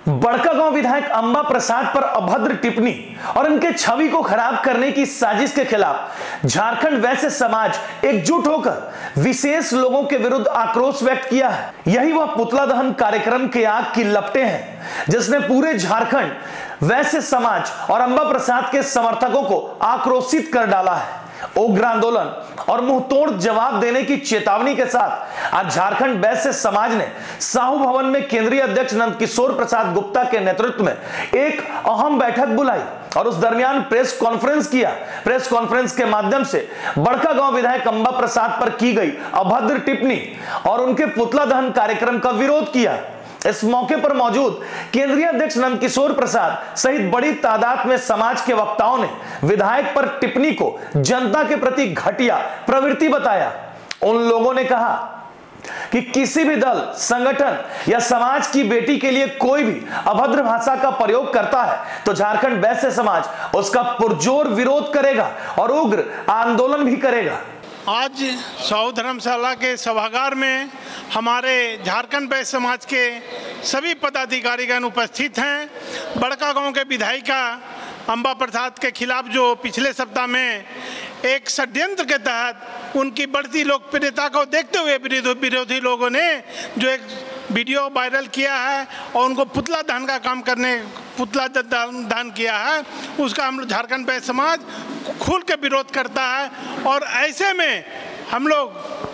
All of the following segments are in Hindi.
बड़कागांव विधायक अंबा प्रसाद पर अभद्र टिप्पणी और उनके छवि को खराब करने की साजिश के खिलाफ झारखंड वैश्य समाज एकजुट होकर विशेष लोगों के विरुद्ध आक्रोश व्यक्त किया है। यही वह पुतला दहन कार्यक्रम के आग की लपटें हैं जिसने पूरे झारखंड वैश्य समाज और अंबा प्रसाद के समर्थकों को आक्रोशित कर डाला है। उग्र आंदोलन और मुंहतोड़ जवाब देने की चेतावनी के साथ आज झारखंड वैश्य समाज ने साहू भवन में केंद्रीय अध्यक्ष नंदकिशोर प्रसाद गुप्ता के नेतृत्व में एक अहम बैठक बुलाई और उस दरमियान प्रेस कॉन्फ्रेंस किया। प्रेस कॉन्फ्रेंस के माध्यम से बड़कागांव विधायक अंबा प्रसाद पर की गई अभद्र टिप्पणी और उनके पुतला दहन कार्यक्रम का विरोध किया। इस मौके पर मौजूद केंद्रीय अध्यक्ष नंदकिशोर प्रसाद सहित बड़ी तादाद में समाज के वक्ताओं ने विधायक पर टिप्पणी को जनता के प्रति घटिया प्रवृत्ति बताया। उन लोगों ने कहा कि किसी भी दल, संगठन या समाज की बेटी के लिए कोई भी अभद्र भाषा का प्रयोग करता है तो झारखंड वैश्य समाज उसका पुरजोर विरोध करेगा और उग्र आंदोलन भी करेगा। आज साहू धर्मशाला के सभागार में हमारे झारखंड वैश्य समाज के सभी पदाधिकारीगण उपस्थित हैं। बड़कागांव के विधायिका अंबा प्रसाद के खिलाफ जो पिछले सप्ताह में एक षड्यंत्र के तहत उनकी बढ़ती लोकप्रियता को देखते हुए विरोधी लोगों ने जो एक वीडियो वायरल किया है और उनको पुतला दहन का काम करने दहन किया है, उसका हम लोग झारखंड वैश्य समाज खुल के विरोध करता है। और ऐसे में हम लोग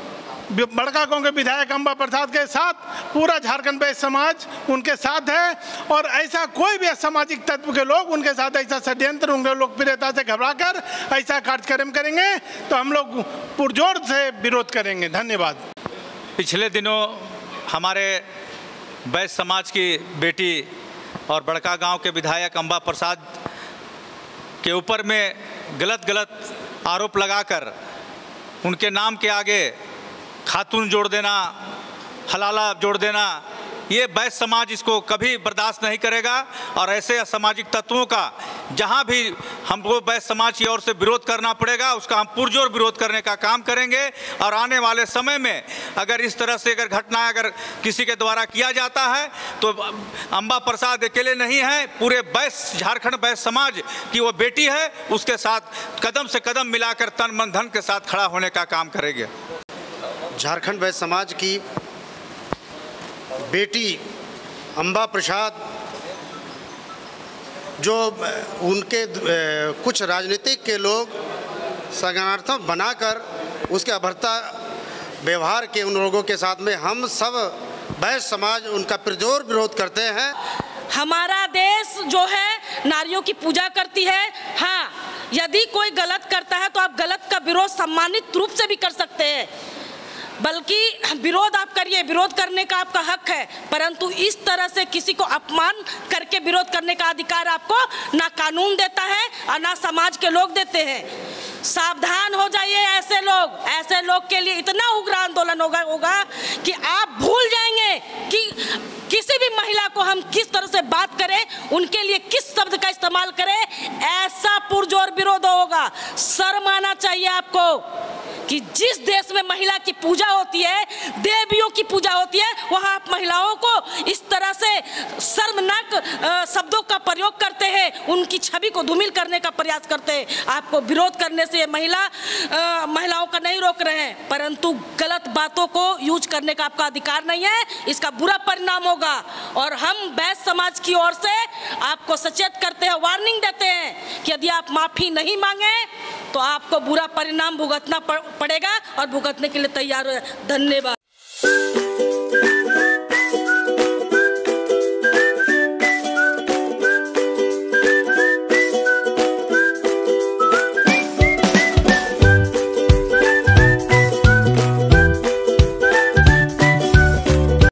बड़कागांव के विधायक अंबा प्रसाद के साथ पूरा झारखंड वैश्य समाज उनके साथ है और ऐसा कोई भी असामाजिक तत्व के लोग उनके साथ ऐसा षड्यंत्र उनके लोकप्रियता से घबराकर ऐसा कार्यक्रम करेंगे तो हम लोग पुरजोर से विरोध करेंगे। धन्यवाद। पिछले दिनों हमारे वैश्य समाज की बेटी और बड़कागांव के विधायक अंबा प्रसाद के ऊपर में गलत आरोप लगाकर उनके नाम के आगे खातून जोड़ देना, हलाला जोड़ देना, ये वैश्य समाज इसको कभी बर्दाश्त नहीं करेगा। और ऐसे असामाजिक तत्वों का जहाँ भी हमको वैश्य समाज की ओर से विरोध करना पड़ेगा उसका हम पुरजोर विरोध करने का काम करेंगे। और आने वाले समय में अगर इस तरह से अगर घटना अगर किसी के द्वारा किया जाता है तो अंबा प्रसाद अकेले नहीं है, पूरे वैश्य झारखंड वैश्य समाज की वो बेटी है, उसके साथ कदम से कदम मिलाकर तन मन धन के साथ खड़ा होने का काम करेंगे। झारखंड वैश्य समाज की बेटी अंबा प्रसाद जो उनके कुछ राजनीतिक के लोग संज्ञानार्थक बनाकर उसके अभद्रता व्यवहार के उन लोगों के साथ में हम सब वैश्य समाज उनका पुरजोर विरोध करते हैं। हमारा देश जो है नारियों की पूजा करती है। हाँ, यदि कोई गलत करता है तो आप गलत का विरोध सम्मानित रूप से भी कर सकते हैं, बल्कि विरोध आप करिए, विरोध करने का आपका हक है, परंतु इस तरह से किसी को अपमान करके विरोध करने का अधिकार आपको ना कानून देता है और ना समाज के लोग देते हैं। सावधान हो जाइए। ऐसे लोग के लिए इतना उग्र आंदोलन होगा कि आप भूल जाएंगे कि किसी भी महिला को हम किस तरह से बात करें, उनके लिए किस शब्द का इस्तेमाल करें, ऐसा पुरजोर विरोध होगा। शर्म आना चाहिए आपको कि जिस देश में महिला की पूजा होती है, देवियों की पूजा होती है, वहां आप महिलाओं को इस तरह से शर्मनाक शब्दों का प्रयोग करते हैं, उनकी छवि को धूमिल करने का प्रयास करते हैं। आपको विरोध करने से महिलाओं का नहीं रोक रहे हैं, परंतु गलत बातों को यूज करने का आपका अधिकार नहीं है, इसका बुरा परिणाम होगा। और हम वैश्य समाज की ओर से आपको सचेत करते हैं, वार्निंग देते हैं कि यदि आप माफी नहीं मांगे तो आपको बुरा परिणाम भुगतना पड़ेगा और भुगतने के लिए तैयार हो। धन्यवाद।